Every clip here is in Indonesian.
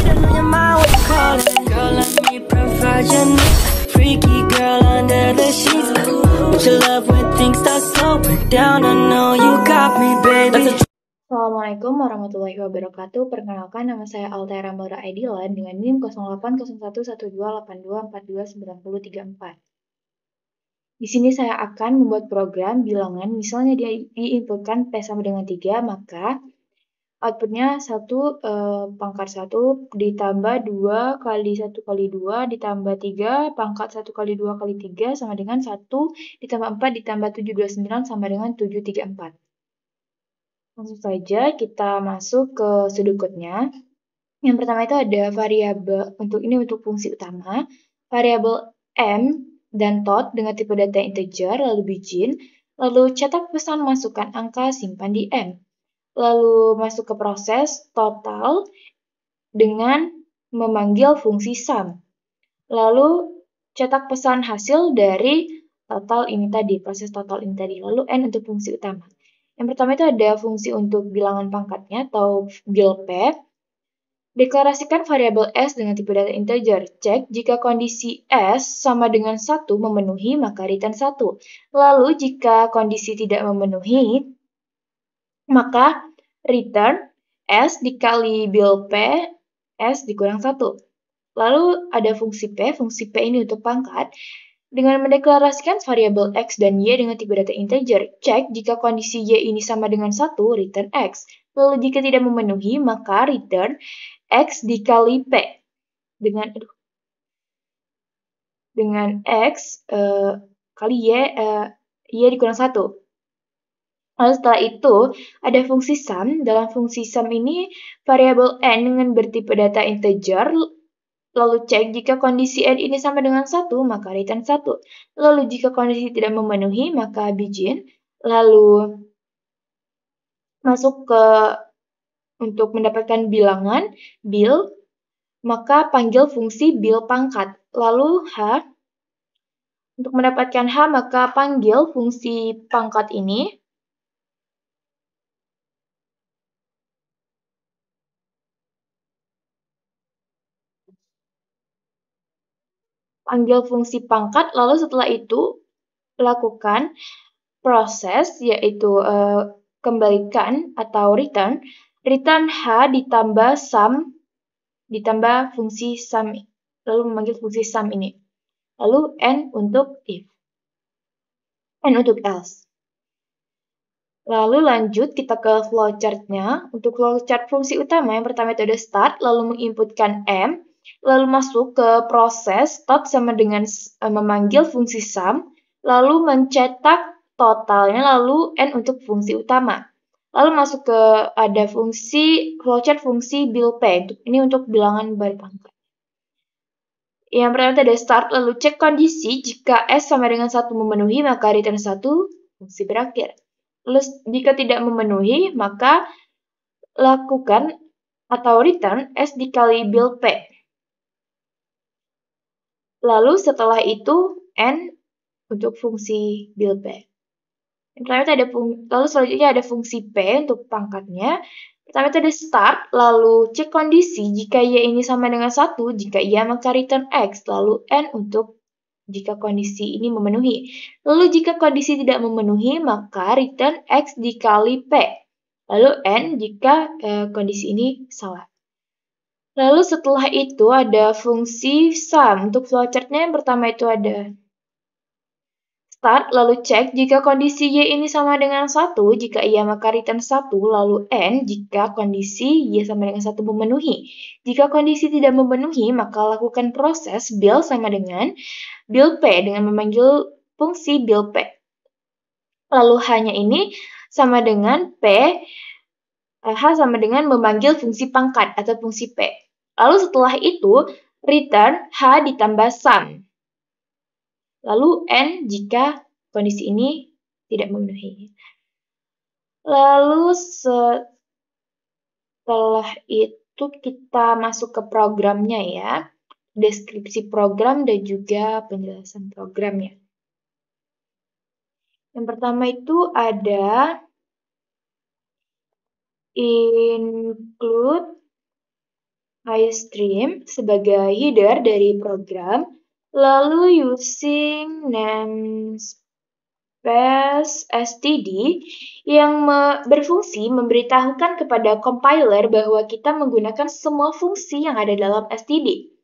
Put on your mind, what you call it? Girl, let me provide your needs. Freaky girl under the sheets. But your love when things start slowing down. I know you got me, baby. Assalamualaikum warahmatullahi wabarakatuh. Perkenalkan, nama saya Altera Melda Aidilan dengan NIM 08011282429034. Di sini saya akan membuat program bilangan, misalnya diinputkan P sama dengan 3, maka outputnya 1 pangkat 1 ditambah 2 kali 1 kali 2 ditambah 3 pangkat 1 kali 2 kali 3 sama dengan 1 ditambah 4 ditambah 729 sama dengan 734. Langsung saja kita masuk ke sudut kodnya. Yang pertama itu ada variabel, untuk fungsi utama, variabel M dan tot dengan tipe data integer, lalu begin, lalu cetak pesan masukkan angka simpan di M. Lalu masuk ke proses total dengan memanggil fungsi sum. Lalu cetak pesan hasil dari total ini tadi, proses total ini tadi. Lalu N untuk fungsi utama. Yang pertama itu ada fungsi untuk bilangan pangkatnya atau bilp. Deklarasikan variabel S dengan tipe data integer. Cek jika kondisi S sama dengan 1 memenuhi, maka return 1. Lalu jika kondisi tidak memenuhi, maka return S dikali bilp S dikurang 1. Lalu ada fungsi P ini untuk pangkat. Dengan mendeklarasikan variabel X dan Y dengan tipe data integer, cek jika kondisi Y ini sama dengan 1, return X. Lalu jika tidak memenuhi, maka return X dikali P. Dengan X kali Y dikurang 1. Lalu setelah itu, ada fungsi sum. Dalam fungsi sum ini, variabel N dengan bertipe data integer, lalu cek jika kondisi N ini sama dengan 1, maka return 1. Lalu jika kondisi tidak memenuhi, maka begin. Lalu masuk ke untuk mendapatkan bilangan, bil, maka panggil fungsi bil pangkat. Lalu H, untuk mendapatkan H, maka panggil fungsi pangkat ini. Panggil fungsi pangkat, lalu setelah itu lakukan proses, yaitu kembalikan atau return H ditambah sum, ditambah fungsi sum, lalu memanggil fungsi sum ini. Lalu N untuk if, N untuk else. Lalu lanjut kita ke flowchart-nya. Untuk flowchart fungsi utama, yang pertama itu ada start, lalu menginputkan M, lalu masuk ke proses tot sama dengan memanggil fungsi sum, lalu mencetak totalnya, lalu N untuk fungsi utama. Lalu masuk ke ada fungsi flowchart fungsi bilp. Ini untuk bilangan balik pangkat. Yang pertama itu ada start, lalu cek kondisi jika S sama dengan 1 memenuhi, maka return 1, fungsi berakhir. Lalu jika tidak memenuhi, maka lakukan atau return S dikali bilp. Lalu setelah itu N untuk fungsi bilp. Lalu selanjutnya ada fungsi P untuk pangkatnya. Pertama itu ada start, lalu cek kondisi jika Y ini sama dengan 1, jika iya maka return X, lalu N untuk jika kondisi ini memenuhi. Lalu jika kondisi tidak memenuhi, maka return X dikali P. Lalu N jika kondisi ini salah. Lalu setelah itu ada fungsi sum. Untuk flowchart-nya yang pertama itu ada start, lalu cek jika kondisi Y ini sama dengan 1, jika iya maka return 1, lalu N jika kondisi Y sama dengan 1 memenuhi. Jika kondisi tidak memenuhi, maka lakukan proses bil sama dengan bilp dengan memanggil fungsi bilp. Lalu H-nya ini sama dengan H sama dengan memanggil fungsi pangkat atau fungsi P. Lalu setelah itu, return H ditambah sum. Lalu N jika kondisi ini tidak memenuhi. Lalu setelah itu kita masuk ke programnya ya. Deskripsi program dan juga penjelasan programnya. Yang pertama itu ada include iStream sebagai header dari program, lalu using namespace std yang berfungsi memberitahukan kepada compiler bahwa kita menggunakan semua fungsi yang ada dalam std.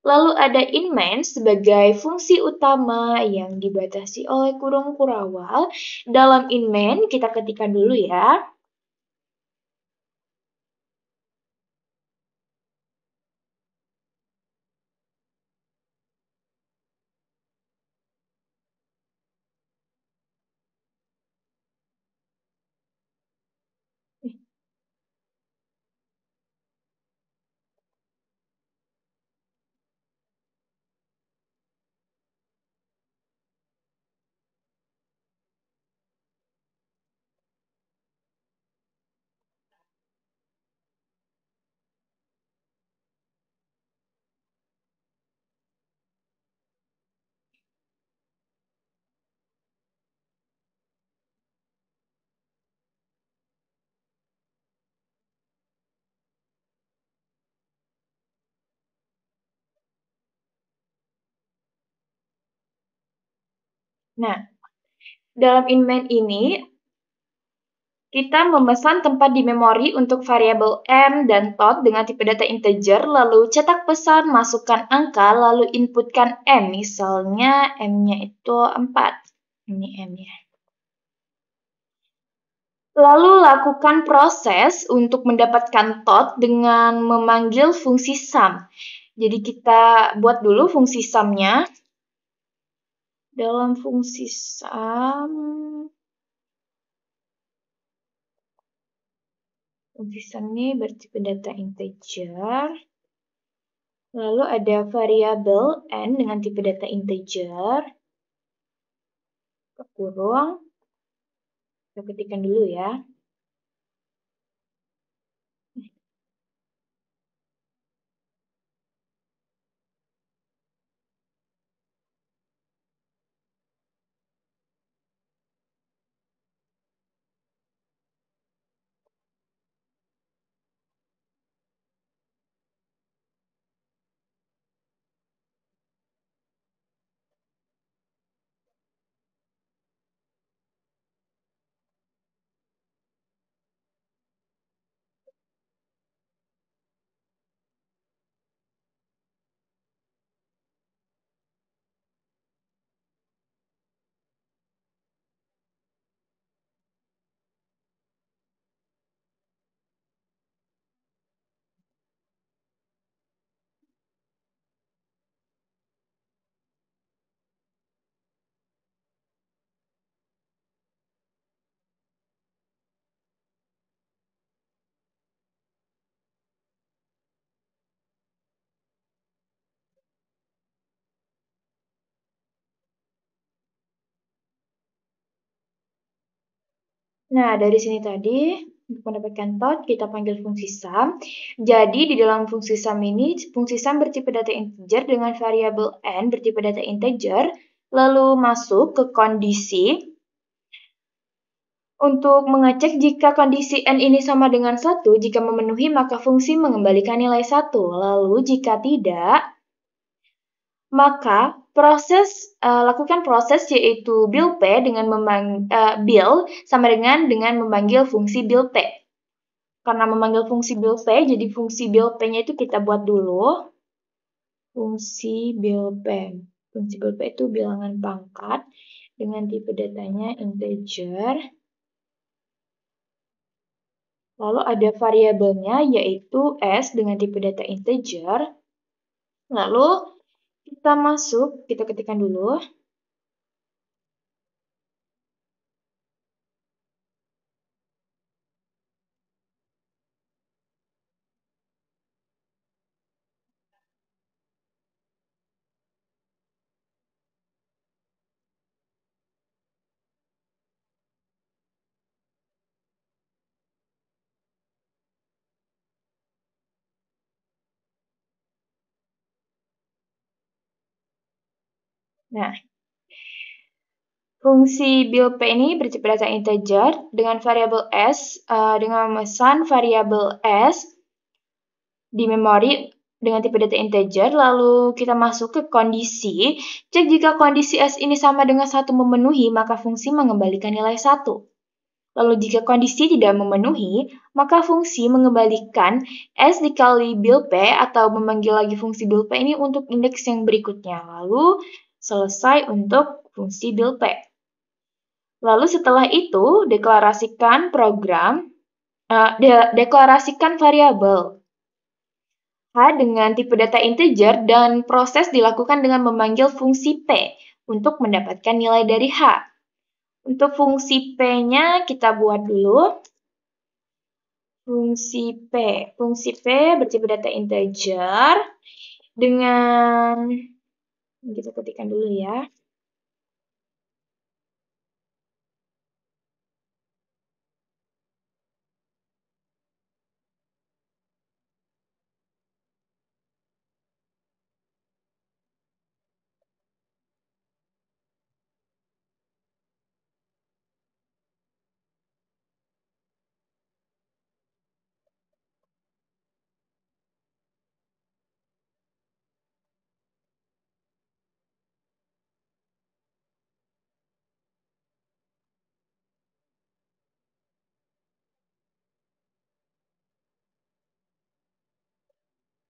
Lalu ada inmain sebagai fungsi utama yang dibatasi oleh kurung kurawal. Dalam inmain kita ketikkan dulu ya. Nah, dalam inmain ini kita memesan tempat di memori untuk variabel m dan tot dengan tipe data integer, lalu cetak pesan, masukkan angka, lalu inputkan m. Misalnya m-nya itu 4. Ini m-nya. Lalu lakukan proses untuk mendapatkan tot dengan memanggil fungsi sum. Jadi kita buat dulu fungsi sum-nya. Dalam fungsi sum, ini bertipe data integer. Lalu ada variabel n dengan tipe data integer. Kurung. Kita ketikkan dulu ya. Nah, dari sini tadi, untuk mendapatkan tot, kita panggil fungsi sum. Jadi, di dalam fungsi sum ini, fungsi sum bertipe data integer dengan variabel n bertipe data integer, lalu masuk ke kondisi untuk mengecek jika kondisi n ini sama dengan 1, jika memenuhi maka fungsi mengembalikan nilai 1. Lalu jika tidak, maka lakukan proses yaitu build p dengan build sama dengan memanggil fungsi build p. Karena memanggil fungsi build p, jadi fungsi build p-nya itu kita buat dulu. Fungsi build p. Fungsi build p itu bilangan pangkat dengan tipe datanya integer. Lalu ada variabelnya yaitu s dengan tipe data integer. Lalu kita masuk, kita ketikkan dulu. Nah, fungsi build p ini bertipe data integer dengan variabel s, dengan memesan variabel s di memori dengan tipe data integer, lalu kita masuk ke kondisi. Cek jika kondisi S ini sama dengan 1 memenuhi, maka fungsi mengembalikan nilai 1. Lalu jika kondisi tidak memenuhi, maka fungsi mengembalikan S dikali bil P atau memanggil lagi fungsi bil P ini untuk indeks yang berikutnya. Lalu selesai untuk fungsi bil P. Lalu setelah itu, deklarasikan deklarasikan variabel H dengan tipe data integer dan proses dilakukan dengan memanggil fungsi P untuk mendapatkan nilai dari H. Untuk fungsi P-nya kita buat dulu. Fungsi P bertipe data integer dengan, kita ketikkan dulu ya.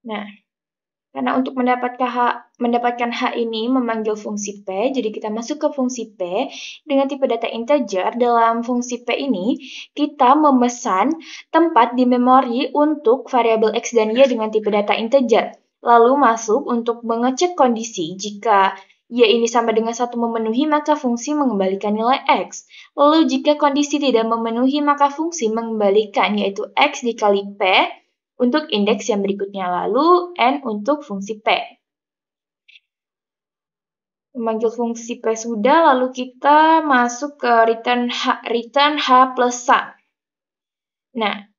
Nah, karena untuk mendapatkan H ini memanggil fungsi P, jadi kita masuk ke fungsi P dengan tipe data integer. Dalam fungsi P ini, kita memesan tempat di memori untuk variabel X dan Y dengan tipe data integer. Lalu masuk untuk mengecek kondisi. Jika Y ini sama dengan 1 memenuhi, maka fungsi mengembalikan nilai X. Lalu jika kondisi tidak memenuhi, maka fungsi mengembalikan yaitu X dikali P untuk indeks yang berikutnya, lalu N untuk fungsi P. Memanggil fungsi P sudah, lalu kita masuk ke return H plus sum. Nah,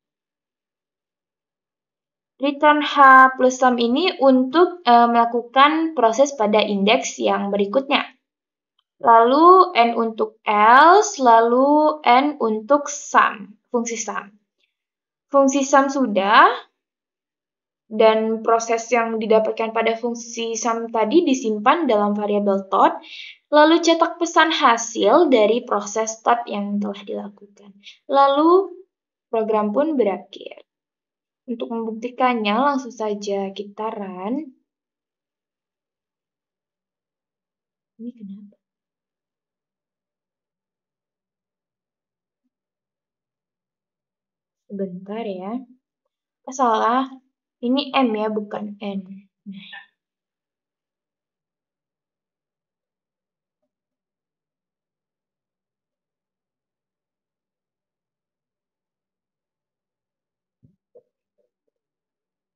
return H plus sum ini untuk melakukan proses pada indeks yang berikutnya. Lalu N untuk else, lalu N untuk sum, fungsi sum. Fungsi sum sudah, dan proses yang didapatkan pada fungsi sum tadi disimpan dalam variabel tot, lalu cetak pesan hasil dari proses tot yang telah dilakukan. Lalu program pun berakhir. Untuk membuktikannya langsung saja kita run. Ini kenapa? Sebentar ya. Salah. Ini M ya, bukan N. Nah.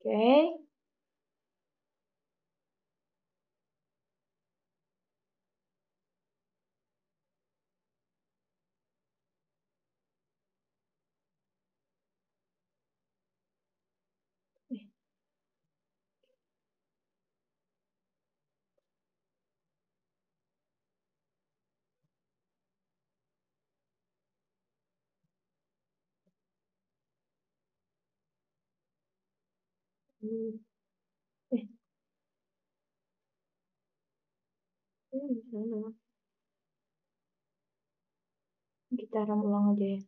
Oke. Kita run ulang aja ya.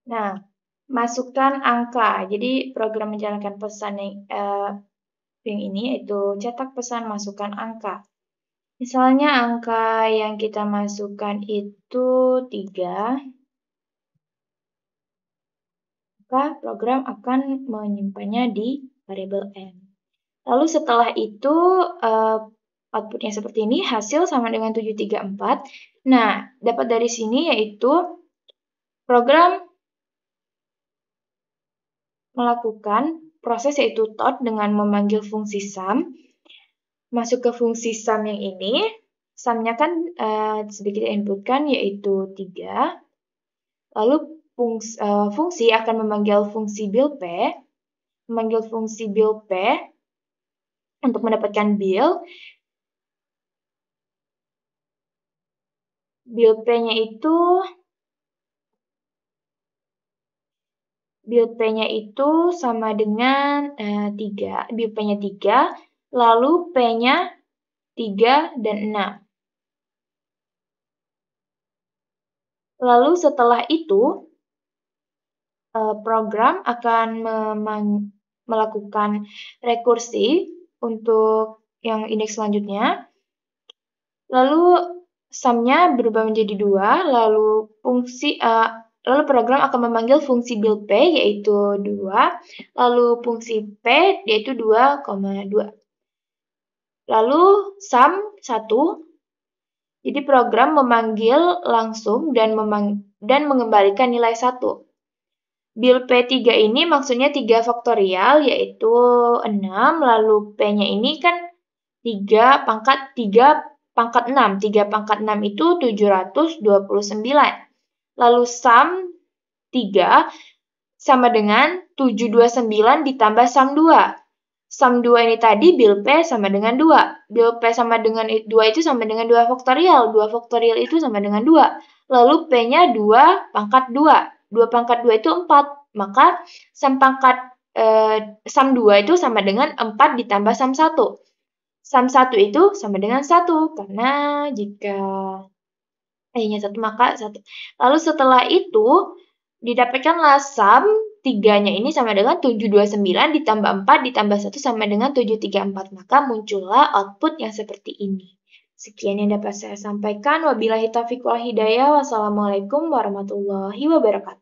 Nah, masukkan angka. Jadi program menjalankan pesan yang ini yaitu cetak pesan masukkan angka. Misalnya angka yang kita masukkan itu 3, maka program akan menyimpannya di variabel N. Lalu setelah itu outputnya seperti ini, hasil sama dengan 734. Nah, dapat dari sini yaitu program melakukan proses yaitu tot dengan memanggil fungsi sum, masuk ke fungsi sum yang ini, Sumnya kan sedikit inputkan yaitu 3. Lalu fungsi akan memanggil fungsi bil P, untuk mendapatkan bil. Bil P-nya itu sama dengan 3. Bil P-nya 3, lalu P-nya 3 dan 6. Lalu setelah itu, program akan melakukan rekursi untuk yang indeks selanjutnya. Lalu sumnya berubah menjadi 2, lalu program akan memanggil fungsi bil P yaitu 2, lalu fungsi P yaitu 2,2. Lalu sum 1. Jadi program memanggil langsung dan mengembalikan nilai 1. Bil P3 ini maksudnya 3 faktorial yaitu 6, lalu P-nya ini kan 3 pangkat 6. 3 pangkat 6 itu 729. Lalu sum 3 sama dengan 729 ditambah sum 2. Sum 2 ini tadi bil P sama dengan 2. Bil P sama dengan 2 itu sama dengan 2 faktorial. 2 faktorial itu sama dengan 2. Lalu P-nya 2 pangkat 2. 2 pangkat 2 itu 4. Maka sum 2 itu sama dengan 4 ditambah sum 1. Sum 1 itu sama dengan 1. Karena jika I-nya 1 maka 1. Lalu setelah itu didapatkanlah sum 3-nya ini sama dengan 729 ditambah 4 ditambah 1 sama dengan 734. Maka muncullah output yang seperti ini. Sekian yang dapat saya sampaikan. Wabillahi taufiq wal hidayah. Wassalamualaikum warahmatullahi wabarakatuh.